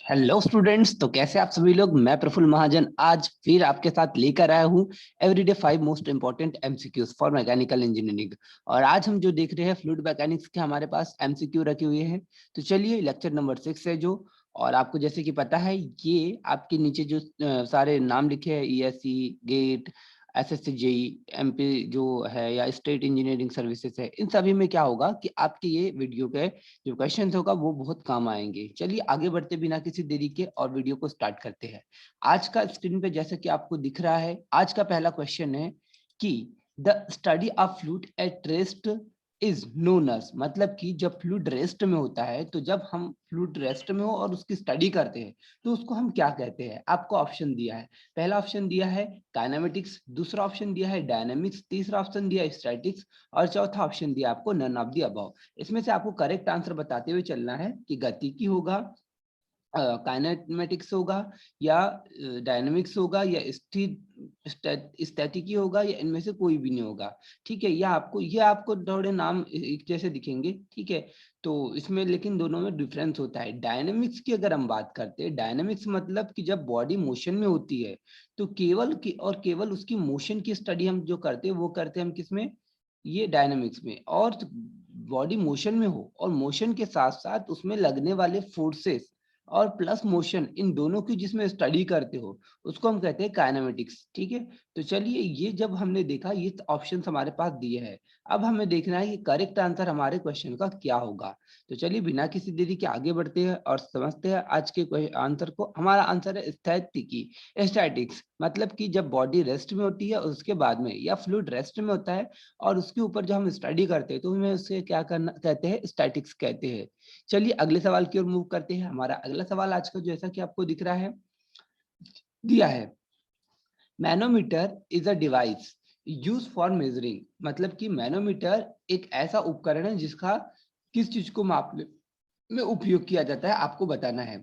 Hello students, तो कैसे आप सभी लोग। मैं प्रफुल्ल महाजन आज फिर आपके साथ लेकर आया हूँ everyday 5 most important MCQs for mechanical engineering. और आज हम जो देख रहे हैं फ्लूइड मैकेनिक्स के हमारे पास एमसीक्यू रखे हुए हैं। तो चलिए लेक्चर नंबर 6 है जो, और आपको जैसे कि पता है ये आपके नीचे जो सारे नाम लिखे हैं ESC, GATE, SSC, JE, MP जो है या स्टेट इंजीनियरिंग सर्विसेज है, इन सभी में क्या होगा कि आपके ये वीडियो के जो क्वेश्चन होगा वो बहुत काम आएंगे। चलिए आगे बढ़ते बिना किसी देरी के और वीडियो को स्टार्ट करते हैं। आज का स्क्रीन पे जैसे कि आपको दिख रहा है, आज का पहला क्वेश्चन है कि the study of fluid at rest is known as, मतलब कि जब फ्लूइड रेस्ट में होता है, तो जब हम फ्लूइड रेस्ट में हो और उसकी स्टडी करते हैं तो उसको हम क्या कहते हैं। आपको ऑप्शन दिया है, पहला ऑप्शन दिया है काइनेमेटिक्स, दूसरा ऑप्शन दिया है डायनेमिक्स, तीसरा ऑप्शन दिया है स्टैटिक्स और चौथा ऑप्शन दिया आपको नन ऑफ द अबव। इसमें से आपको करेक्ट आंसर बताते हुए चलना है कि गतिकी होगा, काइनेमेटिक्स होगा या डायनामिक्स होगा या स्टैटिकी होगा या इनमें से कोई भी नहीं होगा। ठीक है, ये आपको थोड़े नाम एक जैसे दिखेंगे। ठीक है, तो इसमें लेकिन दोनों में डिफरेंस होता है। डायनामिक्स की अगर हम बात करते हैं, डायनामिक्स मतलब कि जब बॉडी मोशन में होती है तो केवल उसकी मोशन की स्टडी हम जो करते हैं वो करते हैं हम किसमें, ये डायनामिक्स में। और बॉडी मोशन में हो और मोशन के साथ साथ उसमें लगने वाले फोर्सेस और प्लस मोशन, इन दोनों की जिसमें स्टडी करते हो उसको हम कहते हैं काइनेमेटिक्स। ठीक है, तो चलिए ये जब हमने देखा ये ऑप्शन हमारे पास दिए हैं, अब हमें देखना है कि करेक्ट आंसर हमारे क्वेश्चन का क्या होगा। तो चलिए बिना किसी देरी के आगे बढ़ते हैं और समझते हैं आज के आंसर को। हमारा आंसर है स्थैतिकी, स्टैटिक्स, मतलब कि जब बॉडी रेस्ट में होती है उसके बाद में, या फ्लूइड रेस्ट में होता है और उसके ऊपर जो हम स्टडी करते हैं तो हमें उससे क्या करना कहते हैं, स्टैटिक्स कहते हैं। चलिए अगले सवाल की ओर मूव करते हैं। हमारा अगला सवाल आज का जैसा कि आपको दिख रहा है दिया है, manometer is a device use for measuring, मतलब कि मैनोमीटर एक ऐसा उपकरण है जिसका किस चीज को मापने में उपयोग किया जाता है, आपको बताना है।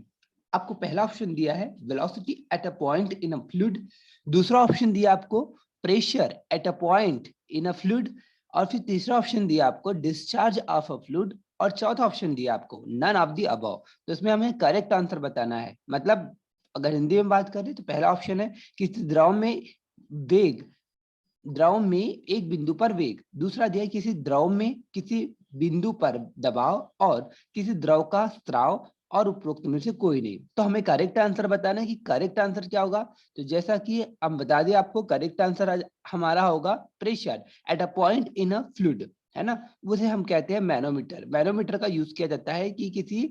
आपको पहला ऑप्शन दिया है velocity at a point in a fluid, दूसरा ऑप्शन दिया आपको pressure at a point in a fluid, और फिर तीसरा ऑप्शन दिया आपको डिस्चार्ज ऑफ अ फ्लूइड, और चौथा ऑप्शन दिया आपको नन ऑफ द अबव। तो इसमें हमें करेक्ट आंसर बताना है। मतलब अगर हिंदी में बात करें तो पहला ऑप्शन है किसी द्रव में वेग, द्रव में एक बिंदु पर वेग, दूसरा दिया है किसी द्रव में किसी बिंदु पर दबाव, और किसी द्रव का स्राव, और उपरोक्त में से कोई नहीं। तो हमें करेक्ट आंसर बताना है कि करेक्ट आंसर क्या होगा। तो जैसा कि हम बता दिए आपको, करेक्ट आंसर हमारा होगा pressure at a point in a fluid, है ना। उसे हम कहते हैं मैनोमीटर। मैनोमीटर का यूज किया जाता है कि किसी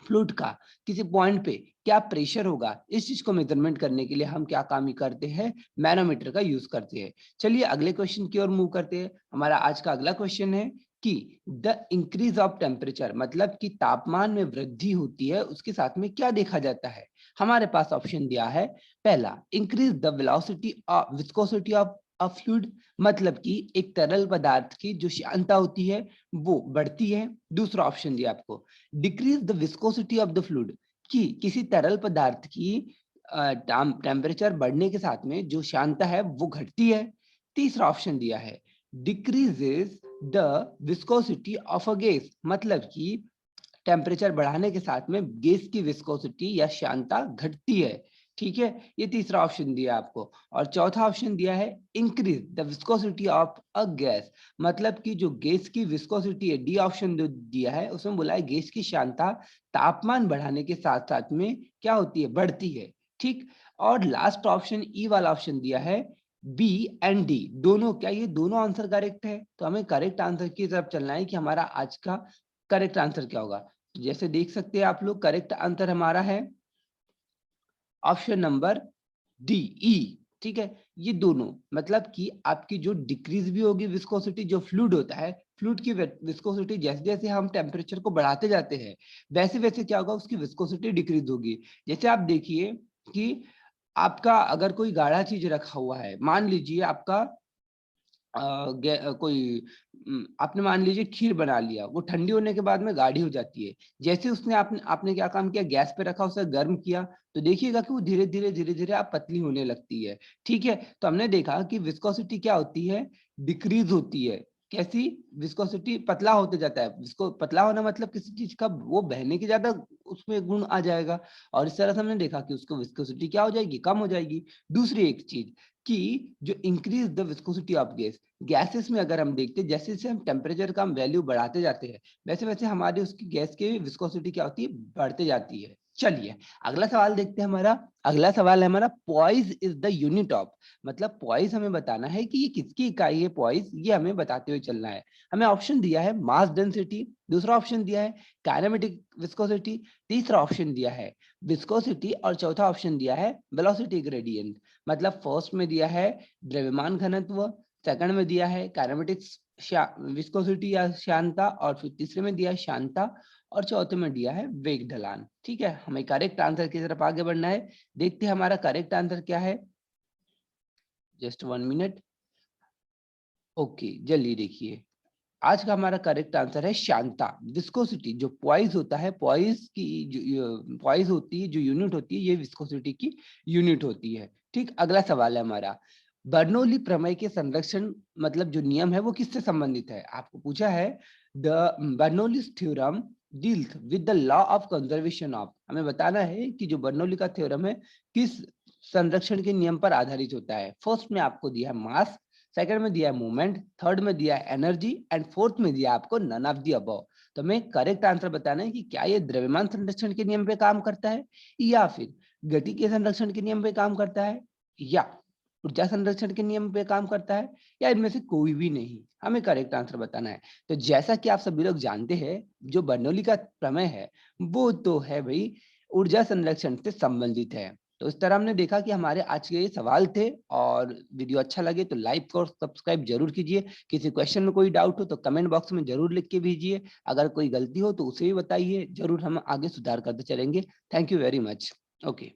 फ्लूइड का किसी पॉइंट पे क्या प्रेशर होगा, इस चीज को मेजरमेंट करने के लिए हम क्या काम करते हैं, मैनोमीटर का यूज करते हैं। चलिए अगले क्वेश्चन की ओर मूव करते हैं। हमारा आज का अगला क्वेश्चन है कि द इंक्रीज ऑफ टेम्परेचर, मतलब कि तापमान में वृद्धि होती है उसके साथ में क्या देखा जाता है। हमारे पास ऑप्शन दिया है, पहला increase the velocity of viscosity of a fluid, मतलब कि एक तरल पदार्थ की जो श्यानता होती है वो बढ़ती है। दूसरा ऑप्शन दिया आपको decrease the viscosity of the fluid, कि किसी तरल पदार्थ की टेम्परेचर बढ़ने के साथ में जो श्यानता है वो घटती है। तीसरा ऑप्शन दिया है decreases the viscosity of a gas, मतलब कि टेम्परेचर बढ़ाने के साथ में गैस की विस्कोसिटी या श्यानता घटती है। ठीक है, ये तीसरा ऑप्शन दिया आपको। और चौथा ऑप्शन दिया है increase the viscosity of a gas, मतलब कि जो गैस की विस्कोसिटी है, डी ऑप्शन जो दिया है उसमें बोला है गैस की श्यानता तापमान बढ़ाने के साथ साथ में क्या होती है, बढ़ती है। ठीक, और लास्ट ऑप्शन ई वाला ऑप्शन दिया है बी एंड डी दोनों, क्या ये दोनों आंसर करेक्ट है। तो हमें करेक्ट आंसर की तरफ चलना है कि हमारा आज का करेक्ट आंसर क्या होगा। तो जैसे देख सकते हैं आप लोग, करेक्ट आंसर हमारा है ऑप्शन नंबर डी, ई। ठीक है, ये दोनों, मतलब कि आपकी जो डिक्रीज भी होगी विस्कोसिटी, जो फ्लूइड होता है फ्लूइड की विस्कोसिटी जैसे जैसे हम टेम्परेचर को बढ़ाते जाते हैं वैसे वैसे क्या होगा, उसकी विस्कोसिटी डिक्रीज होगी। जैसे आप देखिए कि आपका अगर कोई गाढ़ा चीज रखा हुआ है, मान लीजिए आपका कोई आपने मान लीजिए खीर बना लिया, वो ठंडी होने के बाद में गाढ़ी हो जाती है। जैसे उसने आपने आपने क्या काम किया, गैस पे रखा, उसे गर्म किया, तो देखिएगा कि वो धीरे धीरे आप पतली होने लगती है। ठीक है, तो हमने देखा कि विस्कोसिटी क्या होती है, डिक्रीज होती है। कैसी? विस्कोसिटी पतला होते जाता है। इसको पतला होना मतलब किसी चीज का वो बहने की ज्यादा उसमें गुण आ जाएगा, और इस तरह से हमने देखा कि उसको विस्कोसिटी क्या हो जाएगी? कम हो जाएगी। दूसरी एक चीज कि जो increase the viscosity of gas, gases में अगर हम देखते हैं जैसे जैसे हम टेम्परेचर का हम वैल्यू बढ़ाते जाते हैं, वैसे वैसे हमारी उसकी गैस की विस्कोसिटी क्या होती है? बढ़ते जाती है। चलिए अगला सवाल देखते हैं हमारा। अगला सवाल है हमारा, poise is the unit of, मतलब पॉइज हमें बताना है कि ये किसकी इकाई है। पॉइज ये हमें बताते हुए चलना है। हमें ऑप्शन दिया है मास डेंसिटी, दूसरा ऑप्शन दिया है काइनेमेटिक विस्कोसिटी, तीसरा ऑप्शन दिया है विस्कोसिटी, और चौथा ऑप्शन दिया है वेलोसिटी ग्रेडियंट। मतलब फर्स्ट में दिया है द्रव्यमान घनत्व, सेकंड में दिया है काइनेमेटिक्स विस्कोसिटी या श्यानता, और फिर तीसरे में दिया है श्यानता, और चौथे में दिया है वेग ढलान। ठीक है, हमें करेक्ट आंसर की तरफ आगे बढ़ना है। देखते हैं हमारा करेक्ट आंसर क्या है। Just 1 minute. ओके, जल्दी देखिए। आज का हमारा करेक्ट आंसर है शांता। विस्कोसिटी जो पॉइज होता है, पॉइज की जो पॉइज होती है, जो यूनिट होती है, ये विस्कोसिटी की यूनिट होती है। ठीक, अगला सवाल है हमारा, बर्नौली प्रमेय के संरक्षण मतलब जो नियम है वो किससे संबंधित है? आपको पूछा है the Bernoulli's theorem deals with the law of conservation of. हमें बताना है कि जो बर्नौली का थ्योरम है किस संरक्षण के नियम पर आधारित होता है। फर्स्ट में आपको दिया है मास, सेकंड में दिया है मूवमेंट, थर्ड में दिया है एनर्जी, एंड फोर्थ में दिया आपको नन ऑफ दी अबव। तो हमें करेक्ट आंसर बताना है कि क्या ये द्रव्यमान संरक्षण के नियम पे काम करता है, या फिर गति के संरक्षण के नियम पे काम करता है, या ऊर्जा संरक्षण के नियम पे काम करता है, या इनमें से कोई भी नहीं। हमें करेक्ट आंसर बताना है। तो जैसा कि आप सभी लोग जानते हैं, जो बर्नौली का प्रमेय है वो तो है भाई ऊर्जा संरक्षण से संबंधित है। तो इस तरह हमने देखा कि हमारे आज के ये सवाल थे, और वीडियो अच्छा लगे तो लाइक और सब्सक्राइब जरूर कीजिए। किसी क्वेश्चन में कोई डाउट हो तो कमेंट बॉक्स में जरूर लिख के भेजिए। अगर कोई गलती हो तो उसे भी बताइए, जरूर हम आगे सुधार करते चलेंगे। Thank you very much. Okay.